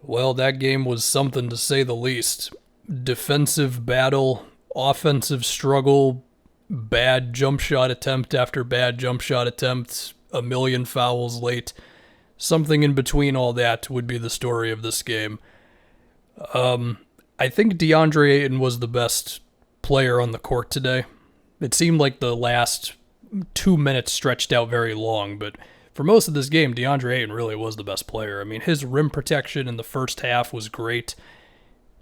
Well, that game was something to say the least. Defensive battle, offensive struggle, bad jump shot attempt after bad jump shot attempt, a million fouls late. Something in between all that would be the story of this game. I think DeAndre Ayton was the best player on the court today. It seemed like the last 2 minutes stretched out very long, but for most of this game, DeAndre Ayton really was the best player. I mean, his rim protection in the first half was great.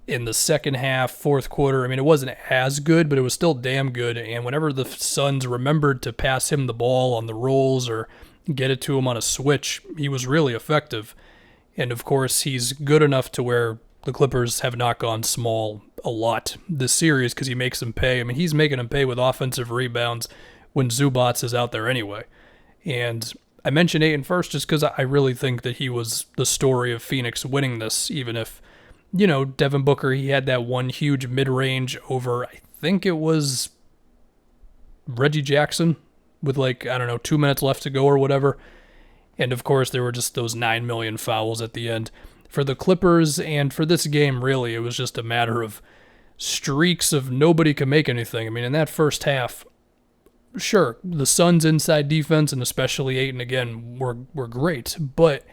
In the second half, fourth quarter, I mean, it wasn't as good, but it was still damn good. And whenever the Suns remembered to pass him the ball on the rolls or get it to him on a switch, he was really effective. And of course, he's good enough to where the Clippers have not gone small a lot this series because he makes them pay. I mean, he's making them pay with offensive rebounds when Zubats is out there anyway. And I mentioned Ayton first just because I really think that he was the story of Phoenix winning this, even if, Devin Booker, he had that one huge mid-range over, I think it was Reggie Jackson with 2 minutes left to go or whatever. And of course, there were just those 9 million fouls at the end. For the Clippers and for this game, really, it was just a matter of streaks of nobody could make anything. I mean, in that first half, sure, the Suns' inside defense and especially Ayton again were great, but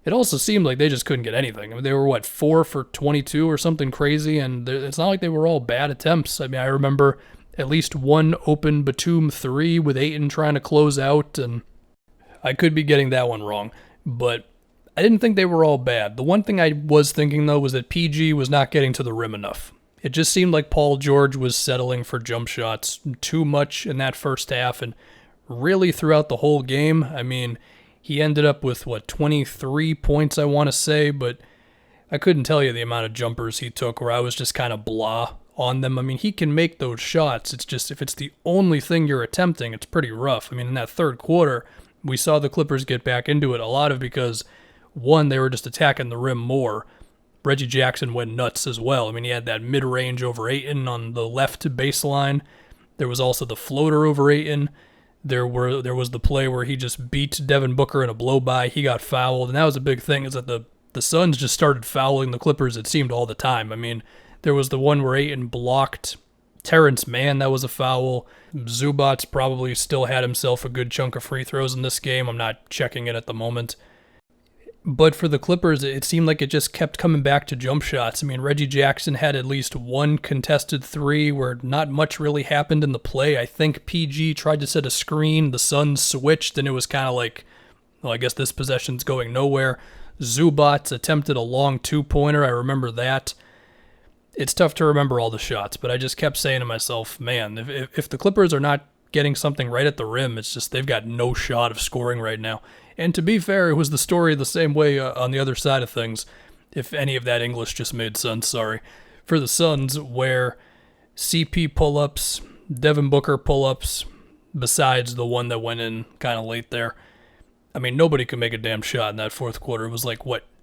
it also seemed like they just couldn't get anything. I mean, they were 4 for 22 or something crazy, and it's not like they were all bad attempts. I mean, I remember at least one open Batum 3 with Ayton trying to close out, and I could be getting that one wrong, but I didn't think they were all bad. The one thing I was thinking, though, was that PG was not getting to the rim enough. It just seemed like Paul George was settling for jump shots too much in that first half, and really throughout the whole game. I mean, he ended up with, 23 points, I want to say, but I couldn't tell you the amount of jumpers he took where I was just kind of blah on them. I mean, he can make those shots. It's just if it's the only thing you're attempting, it's pretty rough. I mean, in that third quarter, we saw the Clippers get back into it, a lot of because, one, they were just attacking the rim more. Reggie Jackson went nuts as well. I mean, he had that mid-range over Ayton on the left baseline. There was also the floater over Ayton. There was the play where he just beat Devin Booker in a blow-by. He got fouled, and that was a big thing, is that the Suns just started fouling the Clippers, it seemed, all the time. I mean, there was the one where Ayton blocked Terrence Mann. That was a foul. Zubats probably still had himself a good chunk of free throws in this game. I'm not checking it at the moment. But for the Clippers, it seemed like it just kept coming back to jump shots. I mean, Reggie Jackson had at least one contested 3 where not much really happened in the play. I think PG tried to set a screen. The Suns switched, and it was kind of like, well, I guess this possession's going nowhere. Zubats attempted a long 2-pointer. I remember that. It's tough to remember all the shots, but I just kept saying to myself, man, if the Clippers are not getting something right at the rim, it's just they've got no shot of scoring right now. And to be fair, it was the story the same way on the other side of things, if any of that English just made sense, sorry, for the Suns, where CP pull-ups, Devin Booker pull-ups, besides the one that went in kind of late there. I mean, nobody could make a damn shot in that fourth quarter. It was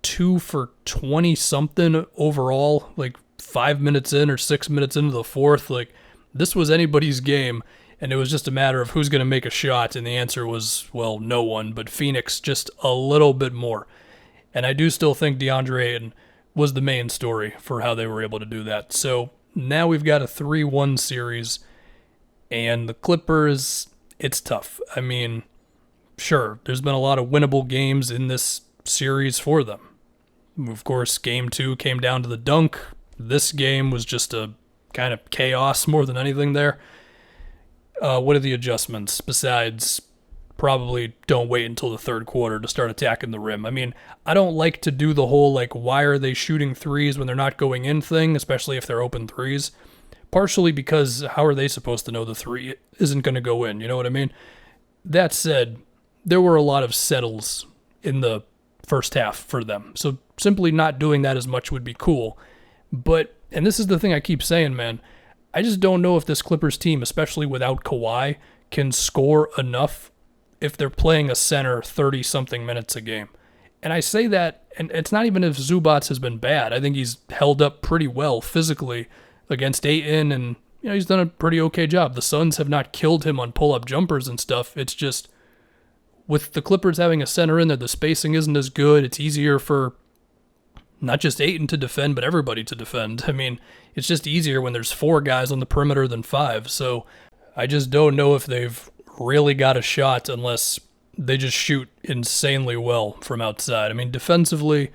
2 for 20-something overall, 5 minutes in or 6 minutes into the fourth. This was anybody's game. And it was just a matter of who's going to make a shot, and the answer was, well, no one, but Phoenix just a little bit more. And I do still think DeAndre Ayton was the main story for how they were able to do that. So now we've got a 3-1 series, and the Clippers, it's tough. I mean, sure, there's been a lot of winnable games in this series for them. Of course, Game 2 came down to the dunk. This game was just a kind of chaos more than anything there. What are the adjustments besides probably don't wait until the third quarter to start attacking the rim? I mean, I don't like to do the whole, why are they shooting threes when they're not going in thing, especially if they're open threes. Partially because how are they supposed to know the 3 isn't going to go in, you know what I mean? That said, there were a lot of settles in the first half for them. So simply not doing that as much would be cool. But, and this is the thing I keep saying, man, I just don't know if this Clippers team, especially without Kawhi, can score enough if they're playing a center 30-something minutes a game. And I say that, and it's not even if Zubats has been bad. I think he's held up pretty well physically against Ayton, and he's done a pretty okay job. The Suns have not killed him on pull-up jumpers and stuff. It's just, with the Clippers having a center in there, the spacing isn't as good. It's easier for not just Ayton to defend, but everybody to defend. I mean, it's just easier when there's 4 guys on the perimeter than 5. So I just don't know if they've really got a shot unless they just shoot insanely well from outside. I mean, defensively,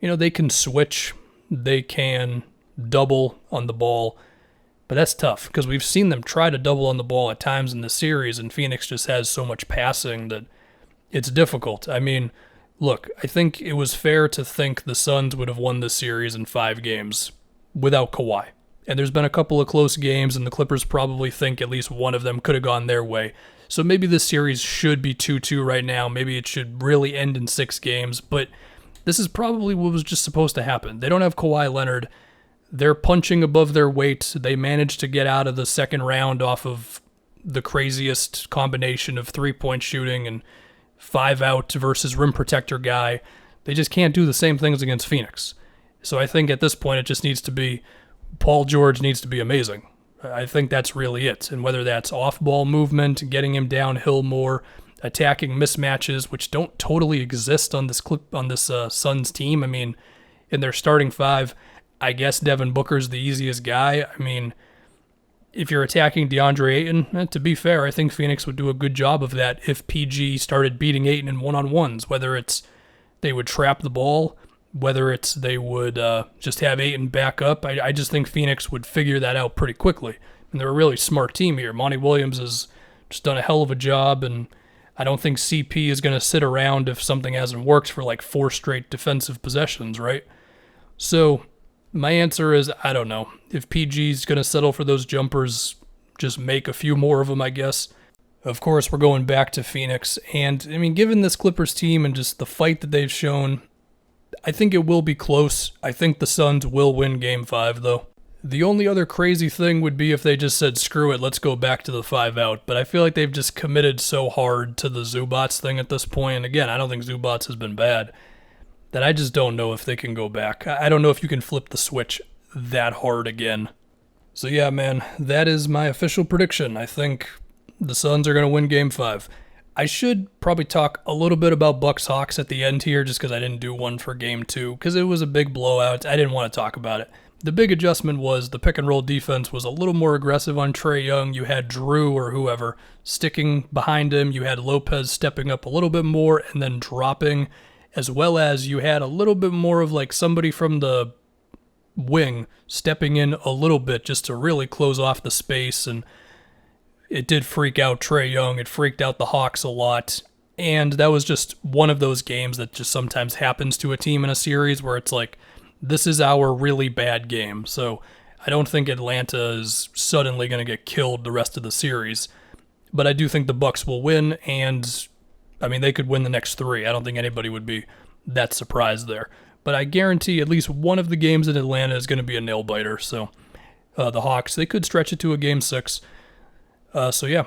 they can switch, they can double on the ball, but that's tough because we've seen them try to double on the ball at times in the series, and Phoenix just has so much passing that it's difficult. I mean, look, I think it was fair to think the Suns would have won this series in 5 games without Kawhi. And there's been a couple of close games, and the Clippers probably think at least one of them could have gone their way. So maybe this series should be 2-2 right now. Maybe it should really end in 6 games, but this is probably what was just supposed to happen. They don't have Kawhi Leonard. They're punching above their weight. They managed to get out of the second round off of the craziest combination of 3-point shooting and 5-out versus rim protector guy. They just can't do the same things against Phoenix. So I think at this point it just needs to be Paul George needs to be amazing. I think that's really it. And whether that's off-ball movement, getting him downhill more, attacking mismatches, which don't totally exist on this Suns team. I mean, in their starting 5, I guess Devin Booker's the easiest guy. I mean, if you're attacking DeAndre Ayton, to be fair, I think Phoenix would do a good job of that if PG started beating Ayton in one-on-ones, whether it's they would trap the ball, whether it's they would just have Ayton back up. I just think Phoenix would figure that out pretty quickly. And they're a really smart team here. Monty Williams has just done a hell of a job, and I don't think CP is going to sit around if something hasn't worked for like 4 straight defensive possessions, right? So my answer is I don't know. If PG's going to settle for those jumpers, just make a few more of them, I guess. Of course, we're going back to Phoenix. And, I mean, given this Clippers team and just the fight that they've shown, I think it will be close. I think the Suns will win Game 5, though. The only other crazy thing would be if they just said, screw it, let's go back to the 5-out. But I feel like they've just committed so hard to the Zubats thing at this point. And again, I don't think Zubats has been bad, that I just don't know if they can go back. I don't know if you can flip the switch that hard again. So yeah, man, that is my official prediction. I think the Suns are going to win Game 5. I should probably talk a little bit about Bucks-Hawks at the end here, just because I didn't do one for Game 2, because it was a big blowout. I didn't want to talk about it. The big adjustment was the pick-and-roll defense was a little more aggressive on Trae Young. You had Drew or whoever sticking behind him. You had Lopez stepping up a little bit more and then dropping, as well as you had a little bit more of like somebody from the wing stepping in a little bit just to really close off the space, and it did freak out Trae Young. It freaked out the Hawks a lot, and that was just one of those games that just sometimes happens to a team in a series where it's like, this is our really bad game. So I don't think Atlanta is suddenly going to get killed the rest of the series, but I do think the Bucks will win, and I mean, they could win the next 3. I don't think anybody would be that surprised there. But I guarantee at least one of the games in Atlanta is going to be a nail-biter. So the Hawks, they could stretch it to a Game 6. So yeah,